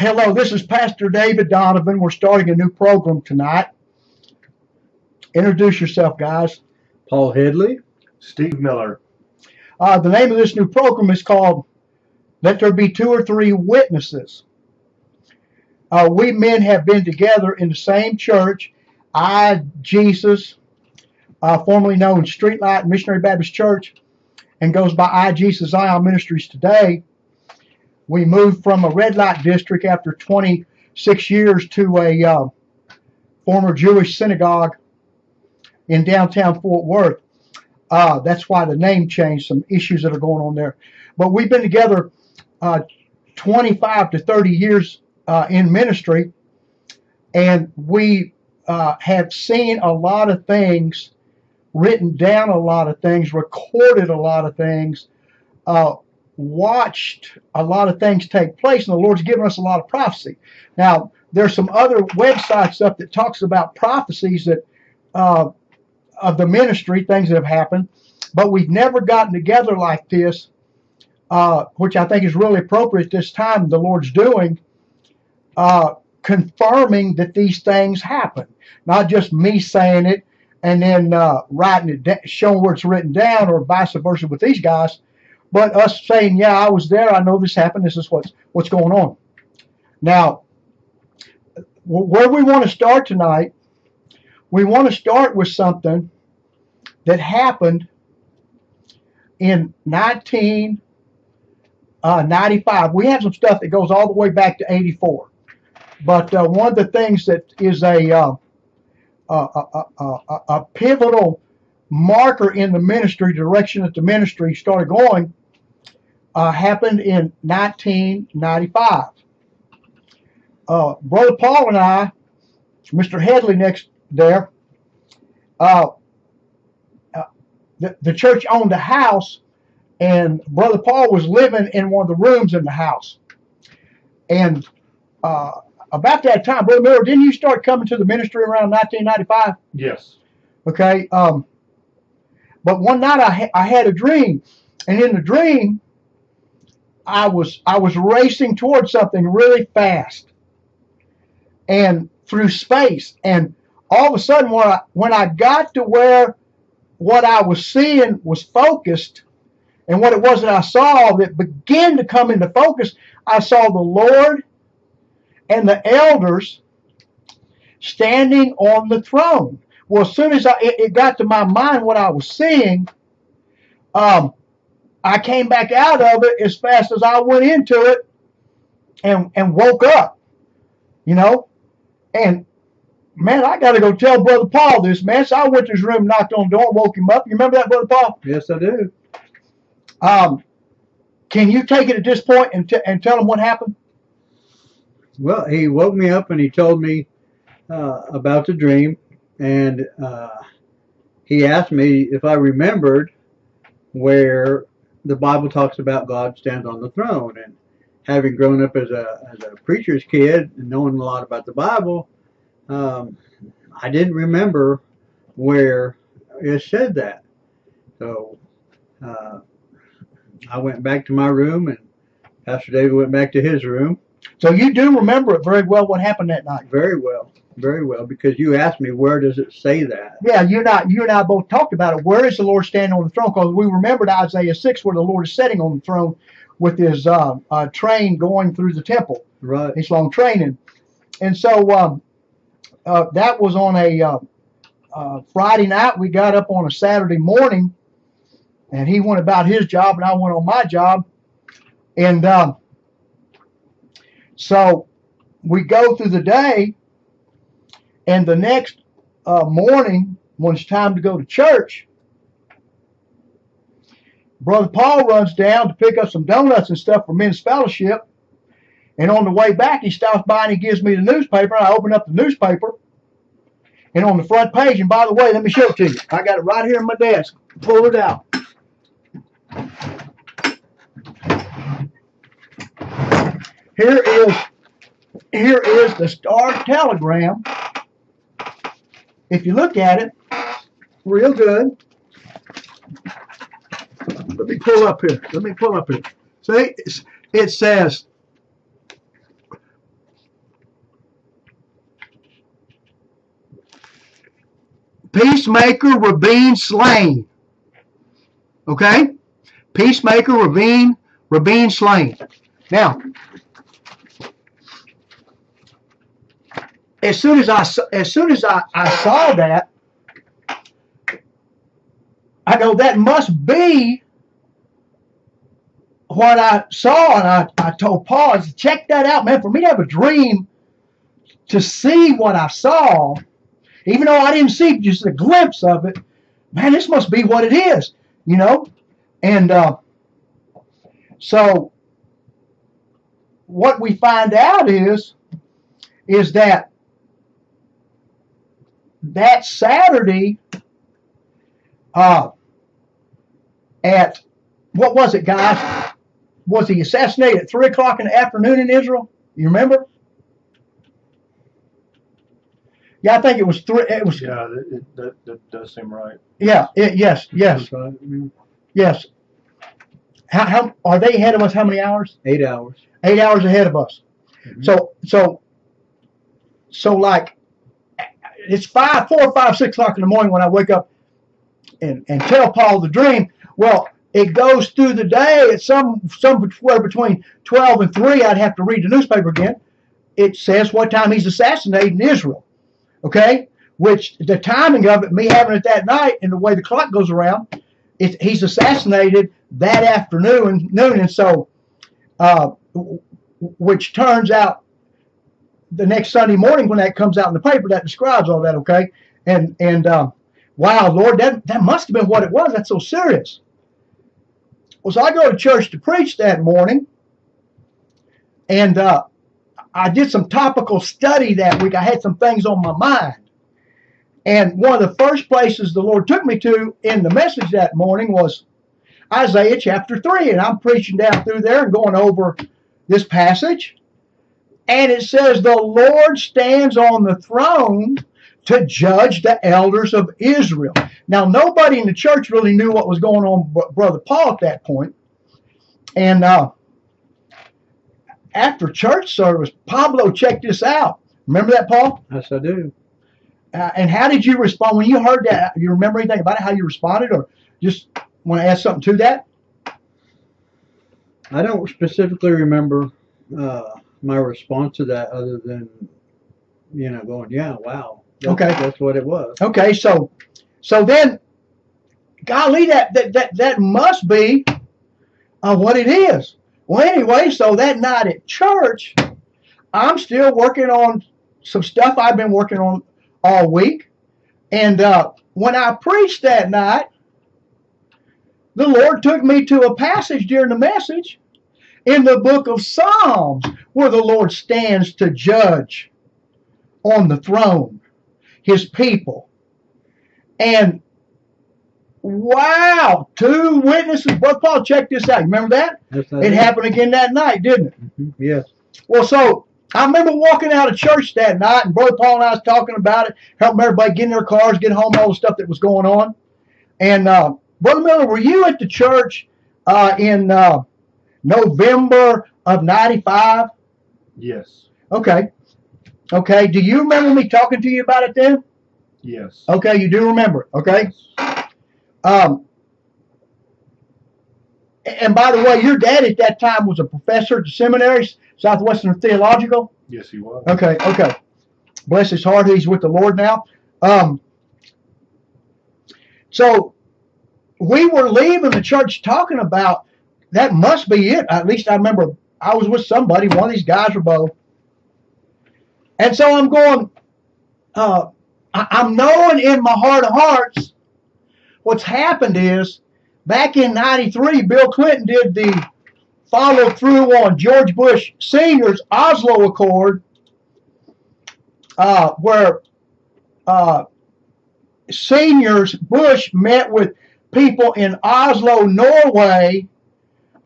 Hello, this is Pastor David Donovan. We're starting a new program tonight. Introduce yourself, guys. Paul Headley. Steve Miller. The name of this new program is called Let There Be Two or Three Witnesses. We men have been together in the same church, Jesus, formerly known Streetlight Missionary Baptist Church, and goes by Jesus Zion Ministries today. We moved from a red light district after 26 years to a former Jewish synagogue in downtown Fort Worth. That's why the name changed, some issues that are going on there. But we've been together 25 to 30 years in ministry, and we have seen a lot of things, written down a lot of things, recorded a lot of things, watched a lot of things take place, and the Lord's given us a lot of prophecy. Now, there's some other websites up that talks about prophecies that of the ministry, things that have happened, but we've never gotten together like this, which I think is really appropriate this time. The Lord's doing, confirming that these things happen, not just me saying it and then writing it down, showing where it's written down, or vice versa with these guys. But us saying, yeah, I was there, I know this happened, this is what's going on. Now, where we want to start tonight, we want to start with something that happened in 1995. We have some stuff that goes all the way back to 84. But one of the things that is a pivotal marker in the ministry, direction that the ministry started going, happened in 1995. Brother Paul and I, Mr. Headley next there, the church owned a house, and Brother Paul was living in one of the rooms in the house. And about that time, Brother Miller, didn't you start coming to the ministry around 1995? Yes. Okay. But one night I had a dream, and in the dream, I was racing towards something really fast, and through space, and all of a sudden when I got to where what I was seeing was focused, and what it was that I saw that began to come into focus, I saw the Lord and the elders standing on the throne. Well, as soon as it got to my mind what I was seeing, I came back out of it as fast as I went into it, and woke up, you know. And man, I got to go tell Brother Paul this, man. So I went to his room, knocked on the door, woke him up. You remember that, Brother Paul? Yes, I do. Can you take it at this point and tell him what happened? Well, he woke me up and he told me about the dream, and he asked me if I remembered where the Bible talks about God stands on the throne. And having grown up as a preacher's kid and knowing a lot about the Bible, I didn't remember where it said that. So I went back to my room, and Pastor David went back to his room. So you do remember it very well, what happened that night? Very well, because you asked me, where does it say that? Yeah, you and I both talked about it. Where is the Lord standing on the throne? Because we remembered Isaiah 6, where the Lord is sitting on the throne with his train going through the temple. Right. His long train. And so that was on a Friday night. We got up on a Saturday morning, and he went about his job, and I went on my job. And so we go through the day, and the next morning, when it's time to go to church, Brother Paul runs down to pick up some donuts and stuff for men's fellowship. And on the way back, he stops by and he gives me the newspaper. I open up the newspaper, and on the front page, and by the way, let me show it to you. I got it right here on my desk. Pull it out. Here is the Star Telegram. If you look at it real good, let me pull up here. See, it says, Peacemaker, Rabin, slain. Okay? Peacemaker, Rabin, slain. Now, as soon as I saw that, I know that must be what I saw, and I told Paul, I said, check that out, man. For me to have a dream to see what I saw, even though I didn't see just a glimpse of it, man, this must be what it is, you know? And so what we find out is that Saturday, at, what was it, guys? Was he assassinated at 3 o'clock in the afternoon in Israel? You remember? Yeah, I think it was 3. It was. Yeah, that does seem right. Yeah. Yes. Yes. How are they ahead of us? How many hours? 8 hours. 8 hours ahead of us. Mm-hmm. So like, it's 4 or 5, 6 o'clock in the morning when I wake up and tell Paul the dream. Well, it goes through the day. It's somewhere between 12 and 3. I'd have to read the newspaper again. It says what time he's assassinated in Israel. Okay? Which the timing of it, me having it that night and the way the clock goes around, he's assassinated that afternoon. And so, which turns out the next Sunday morning when that comes out in the paper, that describes all that, okay? And wow, Lord, that must have been what it was. That's so serious. Well, so I go to church to preach that morning, and I did some topical study that week. I had some things on my mind. And one of the first places the Lord took me to in the message that morning was Isaiah chapter 3. And I'm preaching down through there and going over this passage. And it says, the Lord stands on the throne to judge the elders of Israel. Now, nobody in the church really knew what was going on but Brother Paul at that point. And after church service, Pablo checked this out. Remember that, Paul? Yes, I do. And how did you respond when you heard that? You remember anything about it, how you responded, or just want to add something to that? I don't specifically remember my response to that other than, going, yeah, wow. That's what it was. Okay, so then, golly, that must be what it is. Well, anyway, so that night at church, I'm still working on some stuff I've been working on all week. And when I preached that night, the Lord took me to a passage during the message in the book of Psalms where the Lord stands to judge on the throne his people. And wow, 2 witnesses. Brother Paul, check this out. You remember that? Yes, it happened again that night, didn't it? Mm-hmm. Yes. Well, so I remember walking out of church that night, and Brother Paul and I was talking about it, helping everybody get in their cars, get home, all the stuff that was going on. And Brother Miller, were you at the church in November of '95? Yes. Okay. Okay. Do you remember me talking to you about it then? Yes. Okay, you do remember. Okay. And by the way, your dad at that time was a professor at the seminary, Southwestern Theological. Yes, he was. Okay. Bless his heart, he's with the Lord now. So we were leaving the church talking about that must be it. At least I remember I was with somebody, one of these guys or both. And so I'm going, I'm knowing in my heart of hearts what's happened is back in '93, Bill Clinton did the follow through on George Bush Sr.'s Oslo Accord, where Seniors Bush met with people in Oslo, Norway,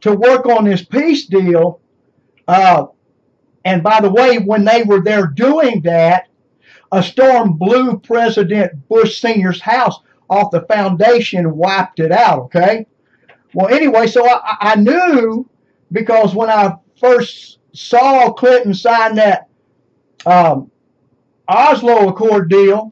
to work on this peace deal. And by the way, when they were there doing that, a storm blew President Bush Sr.'s house off the foundation, wiped it out, okay? Well, anyway, so I knew, because when I first saw Clinton sign that Oslo Accord deal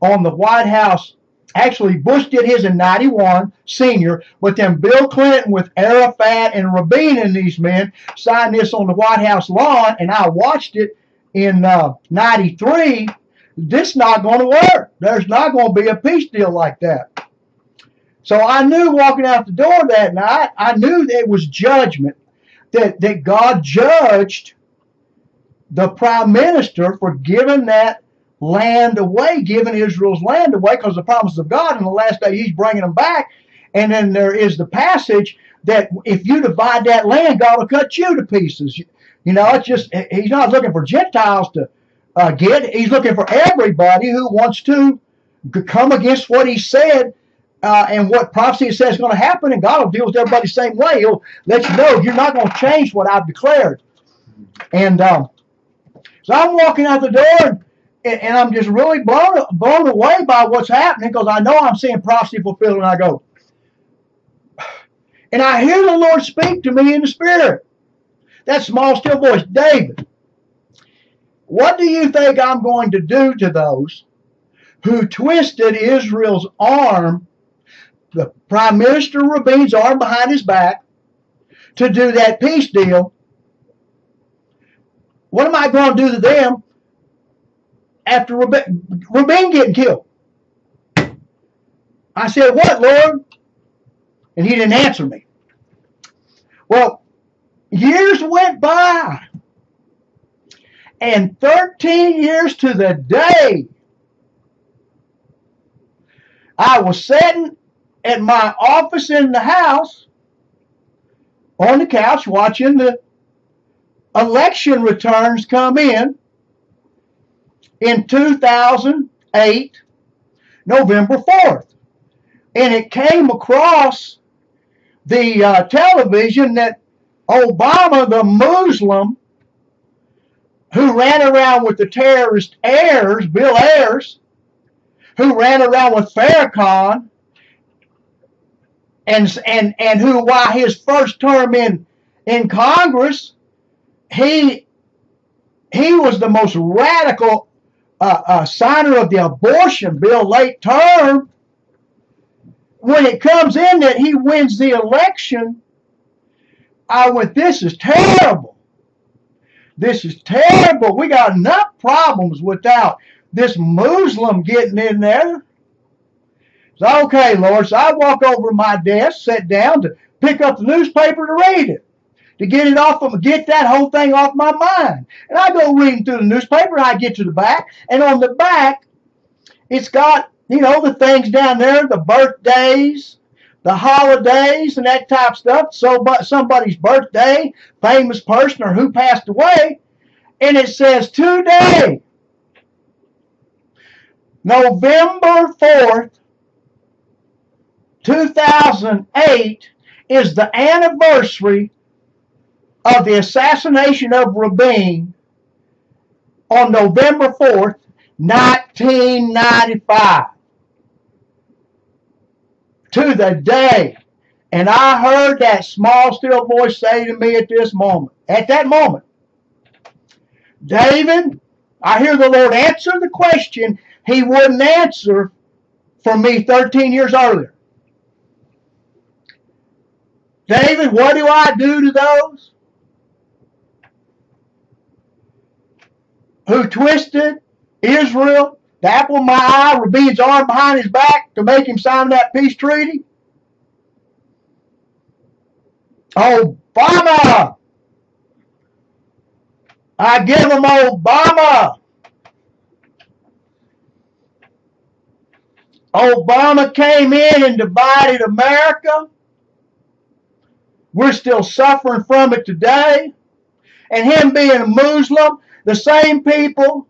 on the White House. Actually, Bush did his in 91, senior, but then Bill Clinton with Arafat and Rabin and these men signed this on the White House lawn, and I watched it in 93. This not going to work. There's not going to be a peace deal like that. So I knew walking out the door that night, I knew that it was judgment, that God judged the prime minister for giving that land away, giving Israel's land away, because the promise of God in the last day, he's bringing them back. And then there is the passage that if you divide that land, God will cut you to pieces. You know, it's just, he's not looking for Gentiles to get. He's looking for everybody who wants to come against what he said and what prophecy says is going to happen, and God will deal with everybody the same way. He'll let you know you're not going to change what I've declared. And so I'm walking out the door, and I'm just really blown away by what's happening, because I know I'm seeing prophecy fulfilled, and I go, and I hear the Lord speak to me in the spirit. That small, still voice, David, what do you think I'm going to do to those who twisted Israel's arm, the Prime Minister Rabin's arm behind his back, to do that peace deal? What am I going to do to them after Rabin getting killed? I said, what, Lord? And he didn't answer me. Well, years went by, and 13 years to the day, I was sitting at my office in the house on the couch watching the election returns come in 2008, November 4th. And it came across the television that Obama, the Muslim, who ran around with the terrorist Ayers, Bill Ayers, who ran around with Farrakhan, and who, while his first term in Congress, he was the most radical signer of the abortion bill late term. When it comes in that he wins the election, I went, this is terrible. This is terrible. We got enough problems without this Muslim getting in there. So, okay, Lord. So I walk over to my desk, sit down to pick up the newspaper to read it, to get it off of, get that whole thing off my mind. And I go reading through the newspaper, and I get to the back, and on the back, it's got, you know, the things down there, the birthdays, the holidays, and that type of stuff. So, but somebody's birthday, famous person, or who passed away, and it says today, November 4th, 2008, is the anniversary of the assassination of Rabin on November 4th, 1995. To the day. And I heard that small, still voice say to me at that moment, David, I hear the Lord answer the question he wouldn't answer for me 13 years earlier. David, what do I do to those who twisted Israel, the apple of my eye, Rabin's arm behind his back to make him sign that peace treaty? Obama! I give him Obama! Obama came in and divided America. We're still suffering from it today. And him being a Muslim, the same people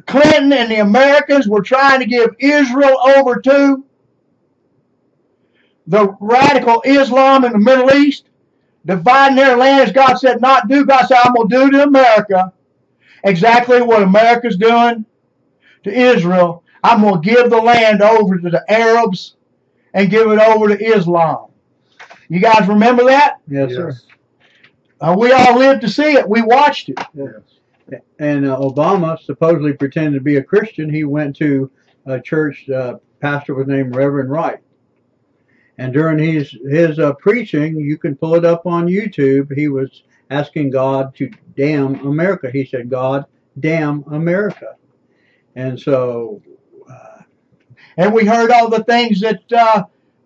Clinton and the Americans were trying to give Israel over to, the radical Islam in the Middle East, dividing their land as God said not do. God said, I'm going to do to America exactly what America's doing to Israel. I'm going to give the land over to the Arabs and give it over to Islam. You guys remember that? Yes, sir. We all lived to see it. We watched it. Yes. And Obama supposedly pretended to be a Christian. He went to a church pastor was named Reverend Wright. And during his preaching, you can pull it up on YouTube. He was asking God to damn America. He said, "God, damn America." And so, and we heard all the things that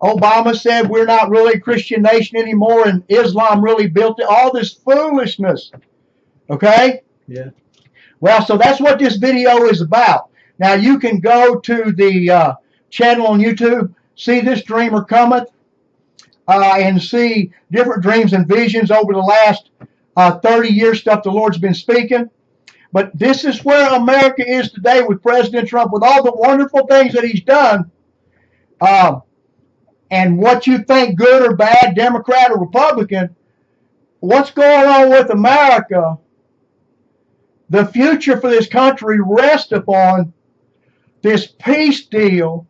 Obama said, we're not really a Christian nation anymore, and Islam really built it. All this foolishness. Okay? yeah. Well, so that's what this video is about. Now, you can go to the channel on YouTube, See This Dreamer Cometh, and see different dreams and visions over the last 30 years, stuff the Lord's been speaking. But this is where America is today with President Trump, with all the wonderful things that he's done. And what you think, good or bad, Democrat or Republican, what's going on with America, the future for this country rests upon this peace deal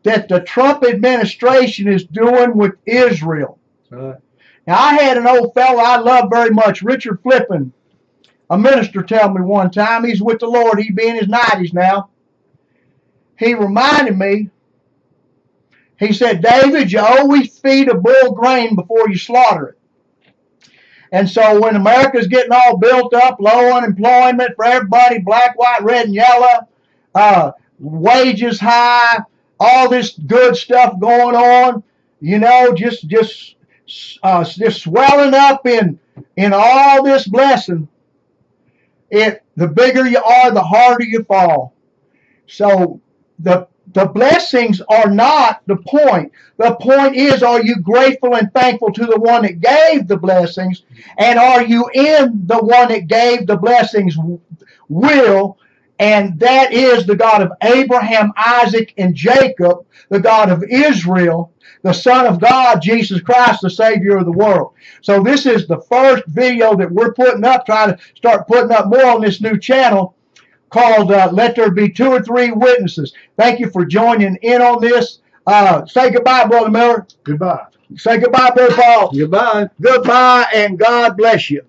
that the Trump administration is doing with Israel. Right. Now, I had an old fellow I love very much, Richard Flippin, a minister, tell me one time, he's with the Lord, he'd be in his 90s now. He reminded me, he said, David, you always feed a bull grain before you slaughter it. And so when America's getting all built up, low unemployment for everybody, black, white, red, and yellow, wages high, all this good stuff going on, you know, just swelling up in all this blessing, the bigger you are, the harder you fall. So the blessings are not the point. The point is, are you grateful and thankful to the one that gave the blessings? And are you in the one that gave the blessings will? And that is the God of Abraham, Isaac, and Jacob, the God of Israel, the Son of God, Jesus Christ, the Savior of the world. So this is the first video that we're putting up, trying to start putting up more on this new channel called Let There Be Two or Three Witnesses. Thank you for joining in on this. Say goodbye, Brother Miller. Goodbye. Say goodbye, Brother Paul. Goodbye. Goodbye, and God bless you.